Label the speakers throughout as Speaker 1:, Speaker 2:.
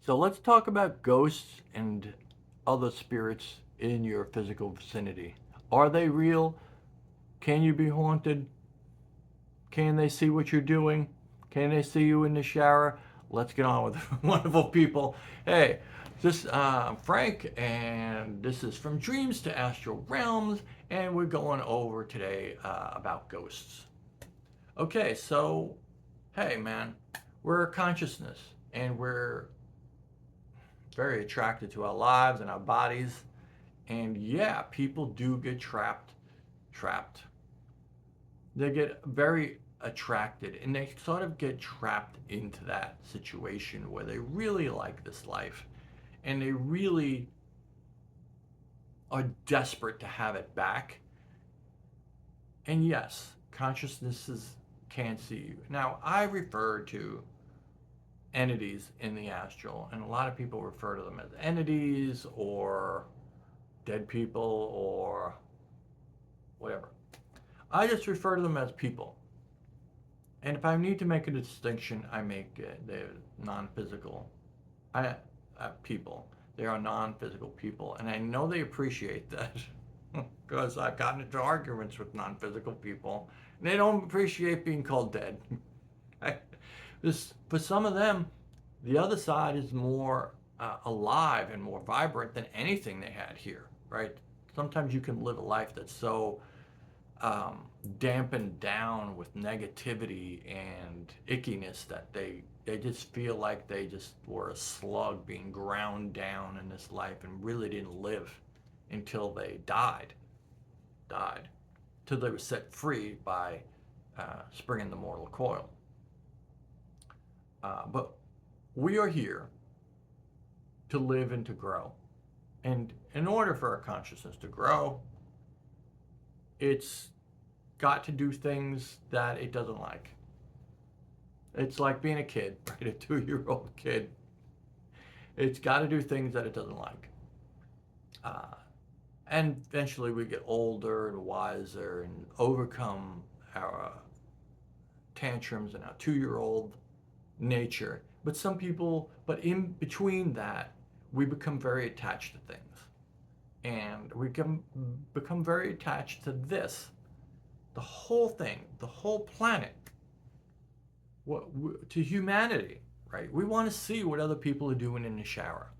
Speaker 1: So let's talk about ghosts and other spirits in your physical vicinity. Are they real? Can you be haunted? Can they see what you're doing? Can they see you in the shower? Let's get on with wonderful people. Hey, this Frank, and this is From Dreams to Astral Realms, and we're going over today about ghosts. Okay, so hey, man, we're a consciousness, and we're very attracted to our lives and our bodies. And yeah, people do get trapped. They get very attracted and they sort of get trapped into that situation where they really like this life and they really are desperate to have it back. And yes, consciousnesses can see you. Now, I refer to entities in the astral, and a lot of people refer to them as entities or dead people or whatever. I just refer to them as people. And if I need to make a distinction, I make the non-physical people. They are non-physical people, and I know they appreciate that because I've gotten into arguments with non-physical people, and they don't appreciate being called dead. This, for some of them, the other side is more alive and more vibrant than anything they had here, right? Sometimes you can live a life that's so dampened down with negativity and ickiness that they just feel like they just were a slug being ground down in this life and really didn't live until they died till they were set free by springing the mortal coil. But we are here to live and to grow, and in order for our consciousness to grow, it's got to do things that it doesn't like. It's like being a kid, right? A 2-year-old kid. It's got to do things that it doesn't like. Uh, and eventually we get older and wiser and overcome our tantrums and our 2-year-old nature. But some people, but in between that, we become very attached to things. And we can become very attached to this, the whole thing, the whole planet, to humanity, right? We want to see what other people are doing in the shower,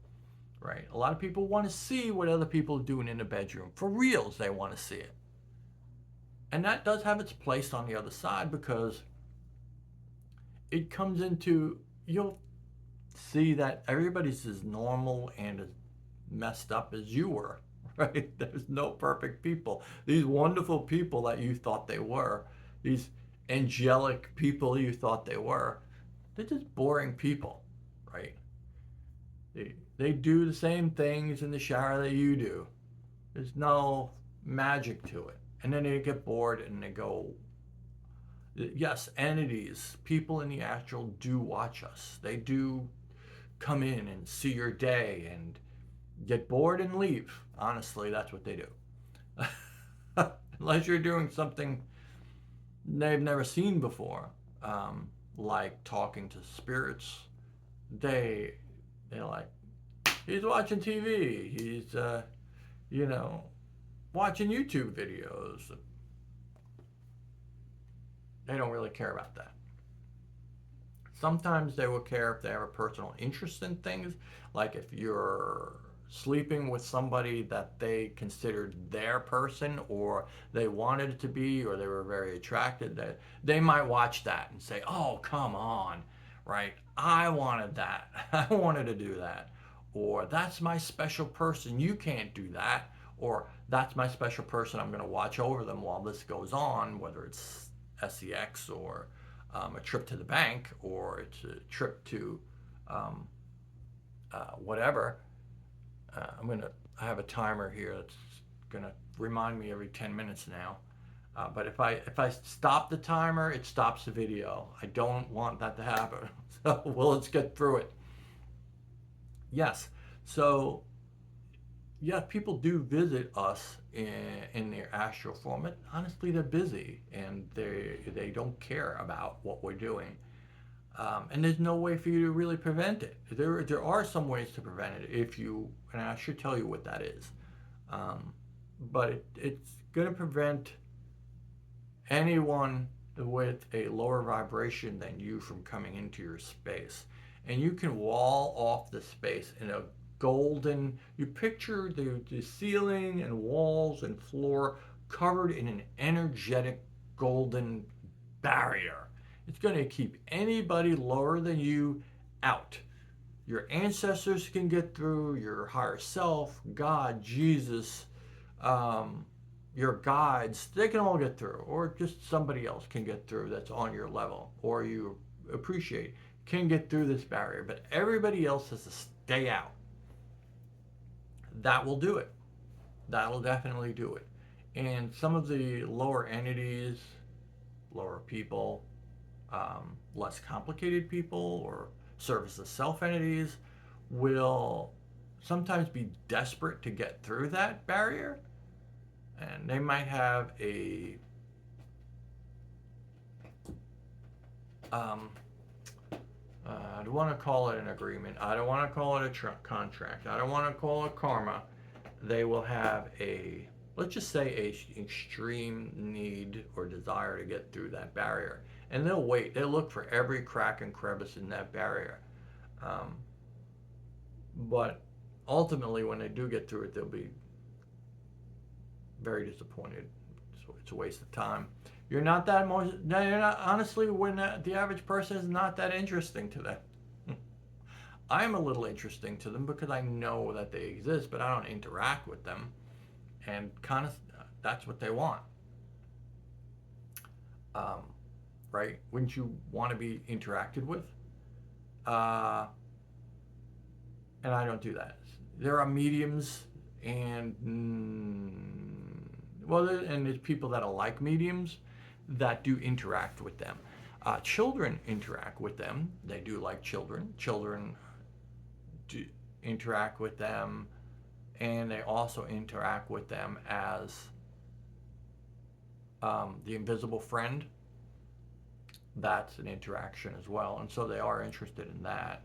Speaker 1: right? A lot of people want to see what other people are doing in the bedroom. For reals, they want to see it. And that does have its place on the other side because it comes into, you'll see that everybody's as normal and as messed up as you were, right? There's no perfect people. These wonderful people that you thought they were, these angelic people you thought they were, they're just boring people, right? They do the same things in the shower that you do. There's no magic to it. And then they get bored and they go, yes, entities, people in the astral do watch us. They do come in and see your day and get bored and leave. Honestly, that's what they do. Unless you're doing something they've never seen before, like talking to spirits, they're like, he's watching TV. He's you know watching YouTube videos. They don't really care about that. Sometimes they will care if they have a personal interest in things, like if you're sleeping with somebody that they considered their person or they wanted it to be or they were very attracted, that they might watch that and say, oh, come on, right? I wanted that. I wanted to do that. Or that's my special person. You can't do that. Or that's my special person. I'm going to watch over them while this goes on, whether it's sex or a trip to the bank or it's a trip to um, whatever. I have a timer here that's gonna remind me every 10 minutes now. But if I stop the timer, it stops the video. I don't want that to happen. So well, let's get through it. Yes. So yeah, people do visit us in their astral form. But honestly, they're busy and they don't care about what we're doing. And there's no way for you to really prevent it. There are some ways to prevent it if you, and I should tell you what that is. Um, but it's going to prevent anyone with a lower vibration than you from coming into your space. And you can wall off the space in a golden, you picture the ceiling and walls and floor covered in an energetic golden barrier. It's going to keep anybody lower than you out. Your ancestors can get through, your higher self, God, Jesus, um, your guides, they can all get through, or just somebody else can get through that's on your level, or you appreciate, can get through this barrier, but everybody else has to stay out. That will do it. That'll definitely do it. And some of the lower entities, lower people, less complicated people, or service of self entities will sometimes be desperate to get through that barrier, and they might have a um, I don't want to call it an agreement. I don't want to call it a contract. I don't want to call it karma. They will have a, let's just say, a extreme need or desire to get through that barrier, and they'll wait. They'll look for every crack and crevice in that barrier. Um, but ultimately, when they do get through it, they'll be very disappointed. So it's a waste of time. You're not that most. You're not honestly. When the average person is not that interesting to them. I'm a little interesting to them because I know that they exist, but I don't interact with them, and kind of that's what they want, um, right? Wouldn't you want to be interacted with? Uh, and I don't do that. There are mediums, and well, and there's people that are like mediums that do interact with them. Children interact with them. They do like children. Children do interact with them, and they also interact with them as the invisible friend. That's an interaction as well, and so they are interested in that.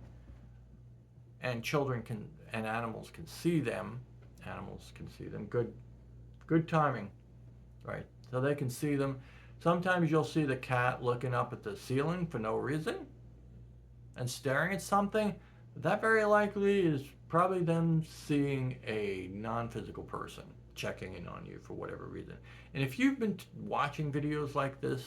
Speaker 1: And children can, and animals can see them. Animals can see them. Good timing, right? So they can see them. Sometimes you'll see the cat looking up at the ceiling for no reason and staring at something. That very likely is probably them seeing a non-physical person checking in on you for whatever reason. And if you've been watching videos like this,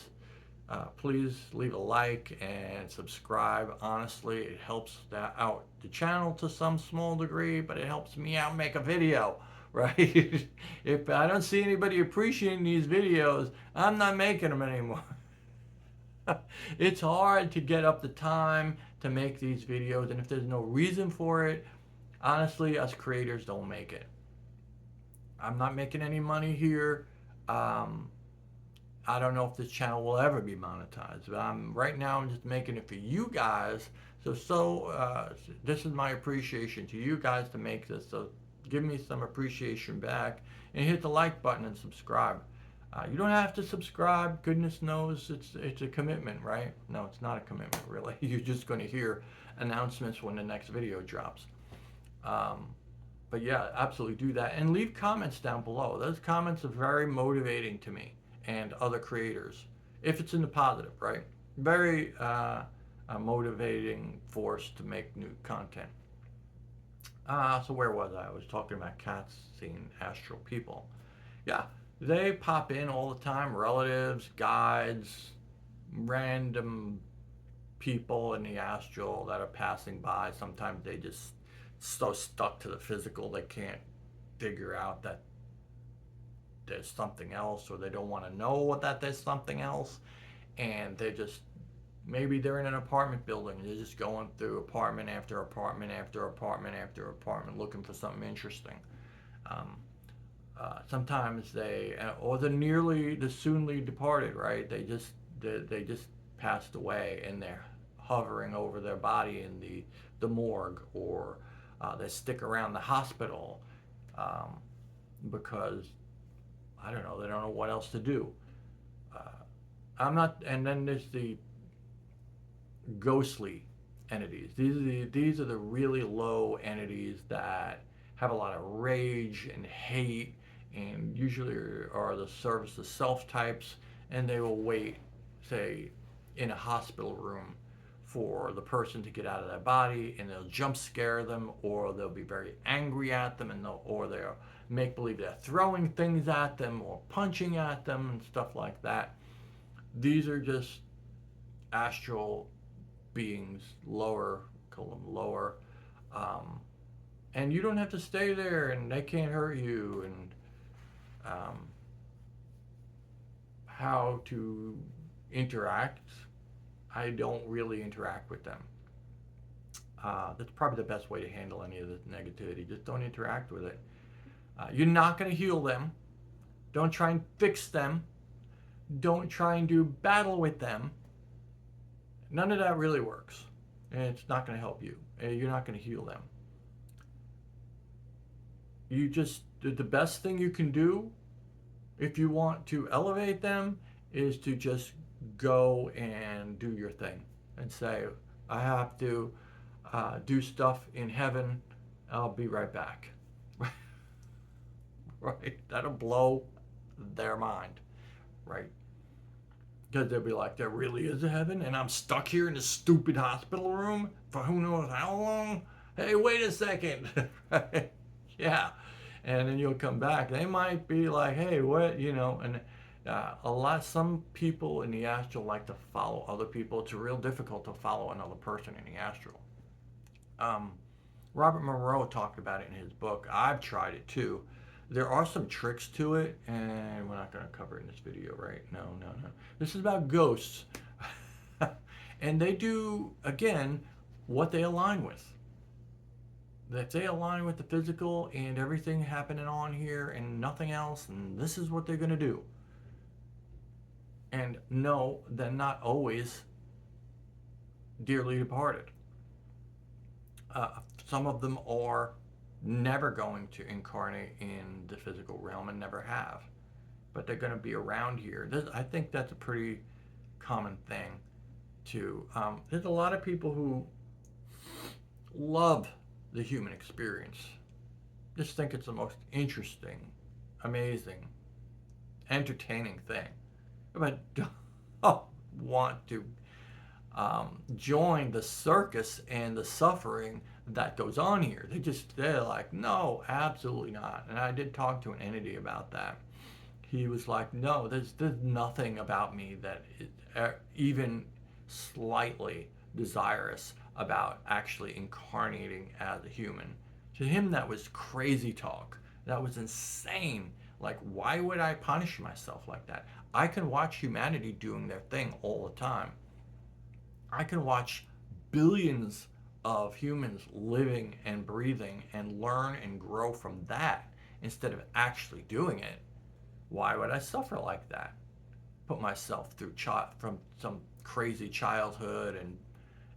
Speaker 1: please leave a like and subscribe. Honestly, it helps out the channel to some small degree, but it helps me out make a video, right? If I don't see anybody appreciating these videos, I'm not making them anymore. It's hard to get up the time to make these videos, and if there's no reason for it, honestly, us creators don't make it. I'm not making any money here. I don't know if this channel will ever be monetized, but right now I'm just making it for you guys. So this is my appreciation to you guys to make this. So give me some appreciation back and hit the like button and subscribe. You don't have to subscribe. Goodness knows it's a commitment, right? No, it's not a commitment, really. You're just going to hear announcements when the next video drops. But yeah, absolutely do that. And leave comments down below. Those comments are very motivating to me and other creators, if it's in the positive, right? Very a motivating force to make new content. So where was I? I was talking about cats seeing astral people. Yeah, they pop in all the time, relatives, guides, random people in the astral that are passing by. Sometimes they just so stuck to the physical they can't figure out that there's something else, or they don't want to know that there's something else, and they just, maybe they're in an apartment building and they're just going through apartment after apartment after apartment after apartment looking for something interesting. Sometimes they, or the soonly departed, right? They just passed away and they're hovering over their body in the morgue, or they stick around the hospital because I don't know, they don't know what else to do. I'm not, and then there's the ghostly entities. These are the really low entities that have a lot of rage and hate, and usually are the service of self types, and they will wait, say, in a hospital room for the person to get out of their body, and they'll jump scare them, or they'll be very angry at them, or they'll make believe they're throwing things at them or punching at them and stuff like that. These are just astral beings, lower, call them lower, um, and you don't have to stay there, and they can't hurt you. And how to interact? I don't really interact with them. That's probably the best way to handle any of this negativity. Just don't interact with it. You're not going to heal them. Don't try and fix them. Don't try and do battle with them. None of that really works. And it's not going to help you. You're not going to heal them. The best thing you can do if you want to elevate them is to just go and do your thing and say, I have to do stuff in heaven. I'll be right back. Right? That'll blow their mind. Right? Because they'll be like, there really is a heaven, and I'm stuck here in this stupid hospital room for who knows how long? Hey, wait a second. Right? Yeah. And then you'll come back. They might be like, hey, what, and some people in the astral like to follow other people. It's real difficult to follow another person in the astral. Robert Monroe talked about it in his book. I've tried it too. There are some tricks to it, and we're not going to cover it in this video, right? No. This is about ghosts. And they do, again, what they align with. If they align with the physical and everything happening on here and nothing else, and this is what they're going to do. And no, they're not always dearly departed. Some of them are never going to incarnate in the physical realm and never have. But they're going to be around here. I think that's a pretty common thing, too. There's a lot of people who love the human experience. Just think it's the most interesting, amazing, entertaining thing. But don't want to join the circus and the suffering that goes on here. They're like, no, absolutely not. And I did talk to an entity about that. He was like, no, there's nothing about me that is even slightly desirous about actually incarnating as a human. To him, that was crazy talk. That was insane. Like, why would I punish myself like that? I can watch humanity doing their thing all the time. I can watch billions of humans living and breathing and learn and grow from that instead of actually doing it. Why would I suffer like that? Put myself through from some crazy childhood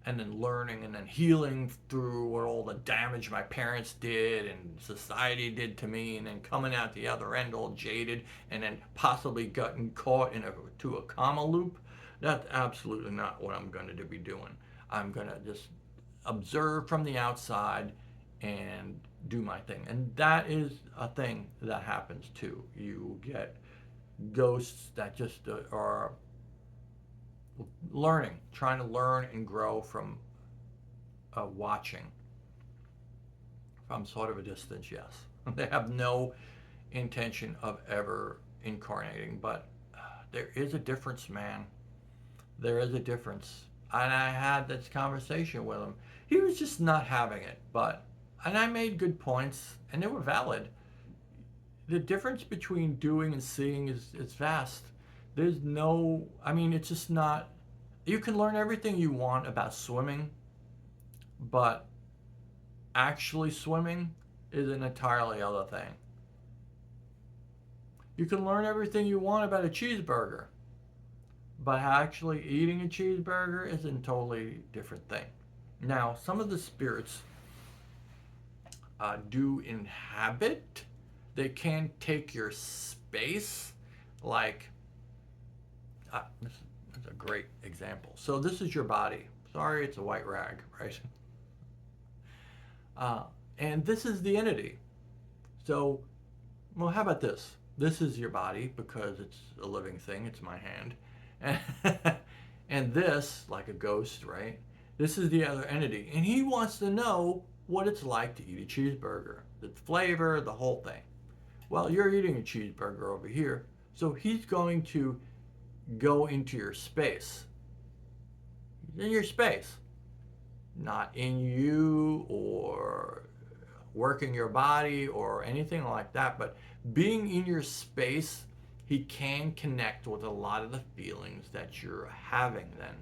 Speaker 1: and then learning and then healing through what all the damage my parents did and society did to me, and then coming out the other end all jaded and then possibly gotten caught to a karma loop. That's absolutely not what I'm going to be doing. I'm going to just observe from the outside and do my thing. And that is a thing that happens too. You get ghosts that just are trying to learn and grow from watching from sort of a distance, yes. They have no intention of ever incarnating, but there is a difference, man. There is a difference. And I had this conversation with him. He was just not having it, and I made good points, and they were valid. The difference between doing and seeing is vast. It's just not, you can learn everything you want about swimming, but actually swimming is an entirely other thing. You can learn everything you want about a cheeseburger, but actually eating a cheeseburger is a totally different thing. Now, some of the spirits do inhabit. They can take your space. Like, this is a great example. So this is your body. Sorry, it's a white rag, right? Uh, and this is the entity. So, well, how about this? This is your body because it's a living thing. It's my hand. And, and this, like a ghost, right? This is the other entity. And he wants to know what it's like to eat a cheeseburger, the flavor, the whole thing. Well, you're eating a cheeseburger over here. So he's going to go into your space. In your space. Not in you or working your body or anything like that, but being in your space, he can connect with a lot of the feelings that you're having then.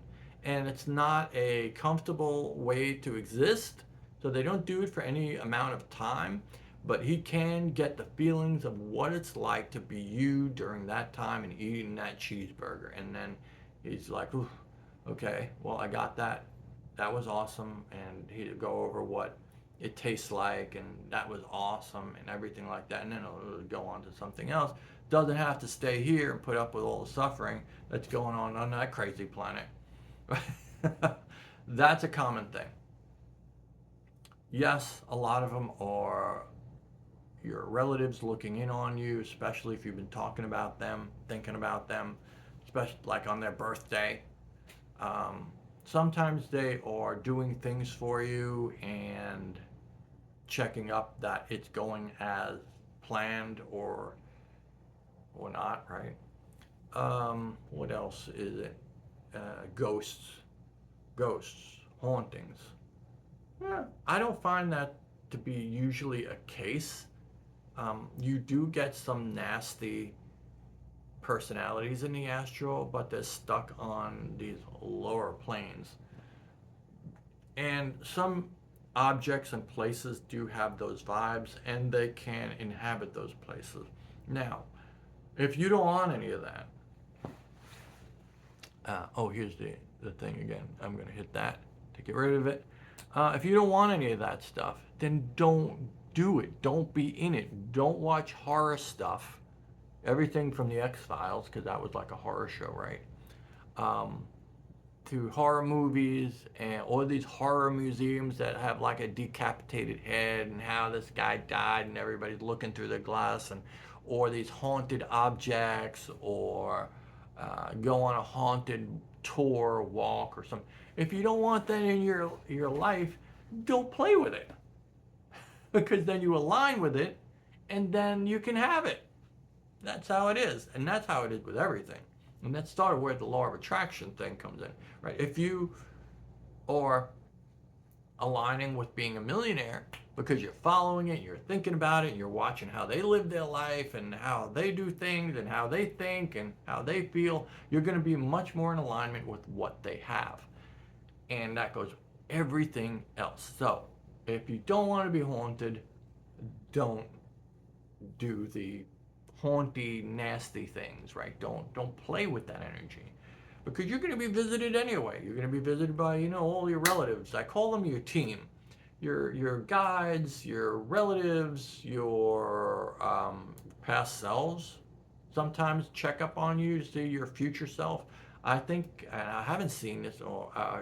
Speaker 1: And it's not a comfortable way to exist, so they don't do it for any amount of time, but he can get the feelings of what it's like to be you during that time and eating that cheeseburger. And then he's like, ooh, okay, well, I got that. That was awesome. And he'd go over what it tastes like, and that was awesome, and everything like that. And then it'll go on to something else. Doesn't have to stay here and put up with all the suffering that's going on that crazy planet. That's a common thing. Yes, a lot of them are your relatives looking in on you, especially if you've been talking about them, thinking about them, especially like on their birthday. Um, Sometimes they are doing things for you and checking up that it's going as planned or not, right? What else is it? Ghosts, ghosts, hauntings. Yeah, I don't find that to be usually a case. You do get some nasty personalities in the astral, but they're stuck on these lower planes. And some objects and places do have those vibes, and they can inhabit those places. Now, if you don't want any of that, oh, here's the thing again. I'm going to hit that to get rid of it. If you don't want any of that stuff, then don't do it. Don't be in it. Don't watch horror stuff. Everything from the X Files, because that was like a horror show, right? Um, to horror movies and all these horror museums that have like a decapitated head and how this guy died and everybody's looking through the glass, and or these haunted objects, or go on a haunted tour walk or something. If you don't want that in your life, don't play with it, because then you align with it and then you can have it. That's how it is, and that's how it is with everything. And that's sort of where the law of attraction thing comes in, right? If you are aligning with being a millionaire because you're following it, you're thinking about it, and you're watching how they live their life and how they do things and how they think and how they feel, you're going to be much more in alignment with what they have. And that goes with everything else. So if you don't want to be haunted, don't do the haunty, nasty things, right? Don't play with that energy, because you're going to be visited anyway. You're going to be visited by all your relatives. I call them your team, your guides, your relatives, your past selves. Sometimes check up on you to see your future self. I think, and I haven't seen this, or I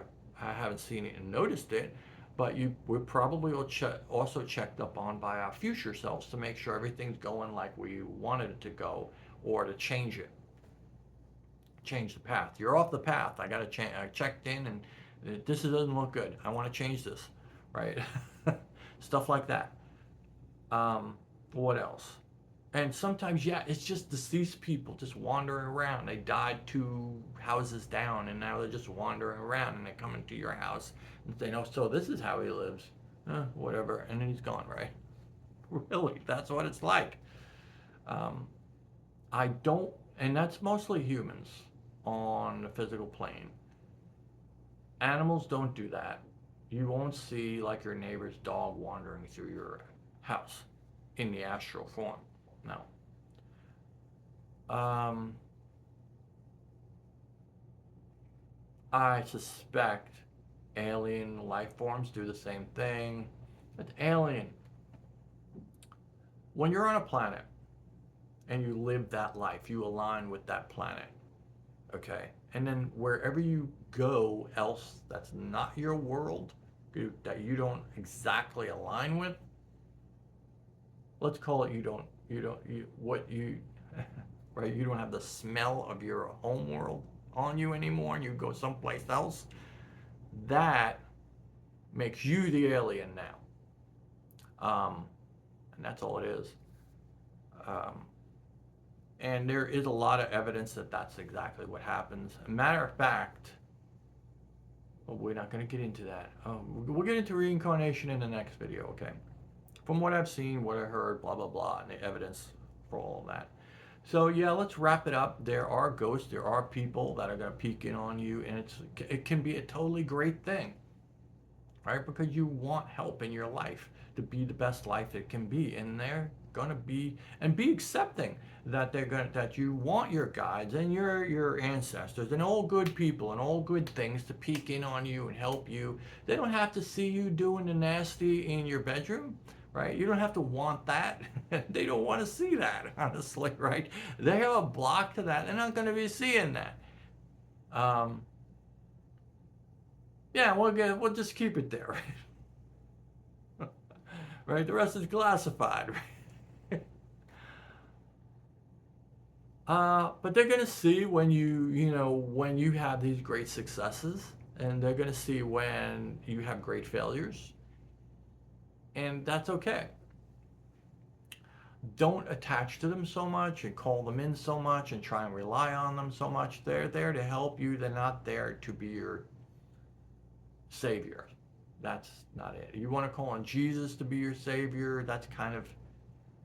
Speaker 1: haven't seen it and noticed it, but we're probably also checked up on by our future selves to make sure everything's going like we wanted it to go, or to change the path. You're off the path. I got to change. I checked in, and this doesn't look good. I want to change this, right? Stuff like that. What else? And sometimes, yeah, it's just deceased people just wandering around. They died 2 houses down, and now they're just wandering around, and they come into your house and say, "No, so this is how he lives." Whatever, and then he's gone, right? Really, that's what it's like. Um, I don't, and that's mostly humans on the physical plane. Animals don't do that. You won't see like your neighbor's dog wandering through your house in the astral form. No. Um, I suspect alien life forms do the same thing. But alien, when you're on a planet and you live that life, you align with that planet, okay? And then wherever you go else that's not your world, that you don't exactly align with. Let's call it right, you don't have the smell of your home world on you anymore and you go someplace else. That makes you the alien now. And that's all it is. Um, and there is a lot of evidence that that's exactly what happens. Matter of fact, well, we're not going to get into that. We'll get into reincarnation in the next video, okay? From what I've seen, what I heard, blah, blah, blah, and the evidence for all of that. So yeah, let's wrap it up. There are ghosts, there are people that are going to peek in on you, and it can be a totally great thing, right? Because you want help in your life to be the best life it can be, and they're going to be, and be accepting that that you want your guides and your ancestors and all good people and all good things to peek in on you and help you. They don't have to see you doing the nasty in your bedroom, right? You don't have to want that. They don't want to see that, honestly, right? They have a block to that. They're not going to be seeing that. Yeah, we'll just keep it there, right? Right? The rest is classified, right? But they're going to see when when you have these great successes, and they're going to see when you have great failures, and that's okay. Don't attach to them so much and call them in so much and try and rely on them so much. They're there to help you. They're not there to be your savior. That's not it. You want to call on Jesus to be your savior, that's kind of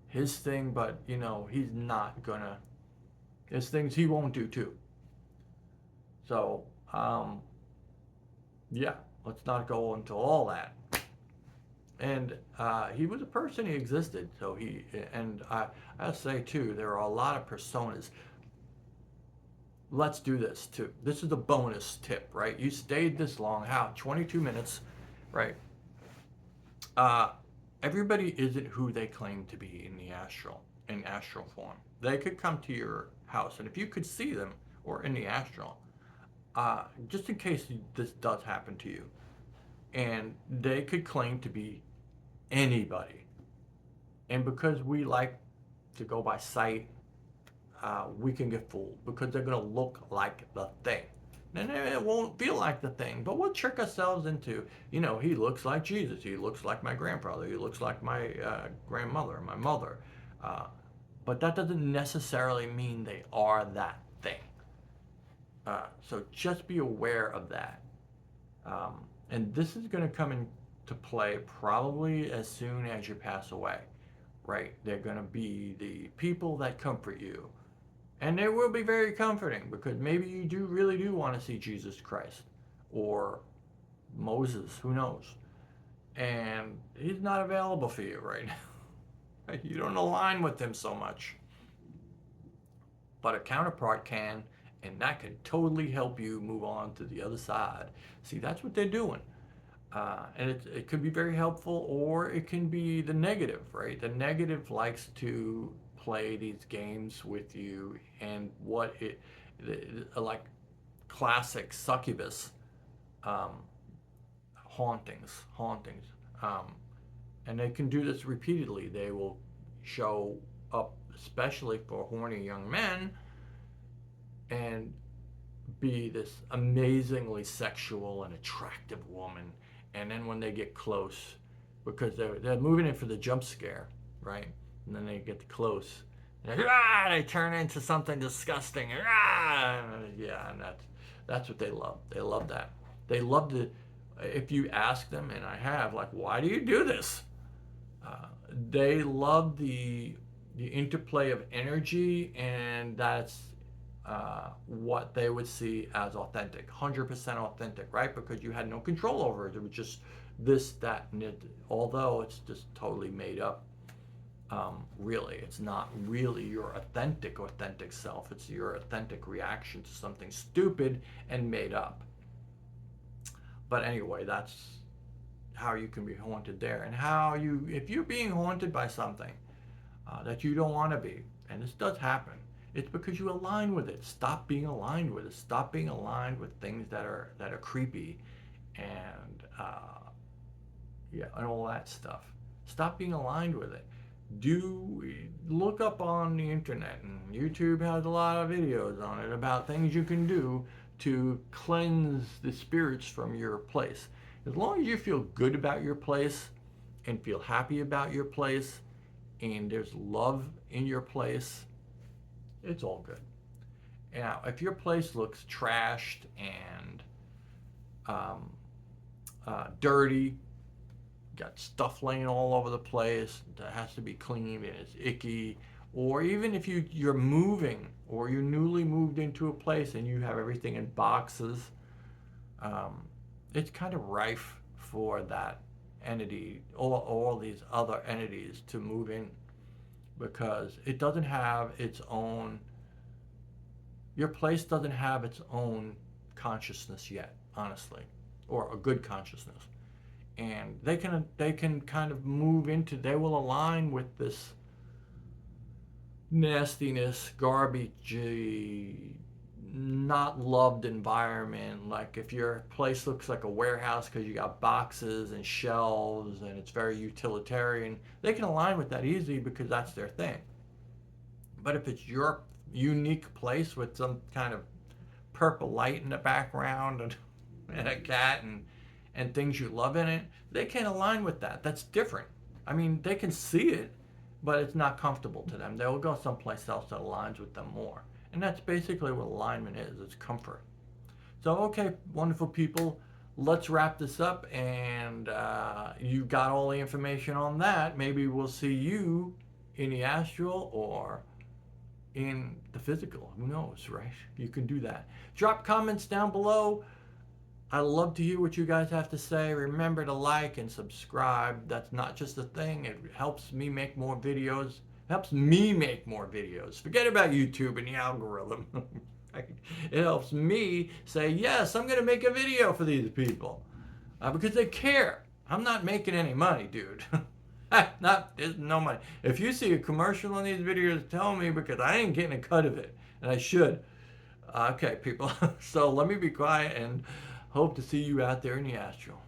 Speaker 1: his thing, but he's not gonna, there's things he won't do too. So yeah, let's not go into all that. And he was a person, he existed. So I say too, there are a lot of personas. Let's do this too. This is the bonus tip, right? You stayed this long. How? 22 minutes, right? Everybody isn't who they claim to be in astral form. They could come to your house, and if you could see them, or in the astral, just in case this does happen to you, and they could claim to be anybody. And because we like to go by sight, we can get fooled because they're going to look like the thing. And it won't feel like the thing, but we'll trick ourselves into, he looks like Jesus, he looks like my grandfather, he looks like my grandmother, my mother. But that doesn't necessarily mean they are that thing. So just be aware of that. And this is going to come into play probably as soon as you pass away, right? They're going to be the people that comfort you. And they will be very comforting because maybe you really do want to see Jesus Christ or Moses, who knows? And he's not available for you right now. You don't align with him so much. But a counterpart can, and that can totally help you move on to the other side. See, that's what they're doing. And it could be very helpful, or it can be the negative, right? The negative likes to play these games with you, and like classic succubus hauntings. And they can do this repeatedly. They will show up, especially for horny young men, and be this amazingly sexual and attractive woman. And then when they get close, because they're moving in for the jump scare, right? And then they get close, and they turn into something disgusting. Yeah, and that's what they love. They love that. They love to. If you ask them, and I have, like, why do you do this? They love the interplay of energy, and that's what they would see as authentic, 100% authentic, right? Because you had no control over it. It was just this, that, and it. Although it's just totally made up. Really, it's not really your authentic self. It's your authentic reaction to something stupid and made up. But anyway, that's how you can be haunted there, and if you're being haunted by something that you don't want to be, and this does happen, It's because you align with it. Stop being aligned with it. Stop being aligned with things that are creepy, and yeah, and all that stuff. Stop being aligned with it. Do look up on the internet, and YouTube has a lot of videos on it about things you can do to cleanse the spirits from your place. As long as you feel good about your place and feel happy about your place and there's love in your place, it's all good. Now, if your place looks trashed and um, dirty, got stuff laying all over the place that has to be cleaned and it's icky, or even if you're moving or you're newly moved into a place and you have everything in boxes, um, it's kind of rife for that entity, all these other entities to move in, because it doesn't have its own, your place doesn't have its own consciousness yet, honestly, or a good consciousness. And they can kind of move into, they will align with this nastiness, garbagey, not loved environment. Like if your place looks like a warehouse because you got boxes and shelves and it's very utilitarian, they can align with that easily because that's their thing. But if it's your unique place with some kind of purple light in the background and a cat and things you love in it, they can't align with that. That's different. I mean, they can see it, but it's not comfortable to them. They'll go someplace else that aligns with them more. And that's basically what alignment is. It's comfort. So, okay, wonderful people, let's wrap this up. And you got all the information on that. Maybe we'll see you in the astral or in the physical. Who knows, right? You can do that. Drop comments down below. I love to hear what you guys have to say. Remember to like and subscribe. That's not just a thing. It helps me make more videos. Helps me make more videos. Forget about YouTube and the algorithm. It helps me say, yes, I'm going to make a video for these people. Because they care. I'm not making any money, dude. There's no money. If you see a commercial on these videos, tell me, because I ain't getting a cut of it. And I should. Okay, people. So let me be quiet and hope to see you out there in the astral.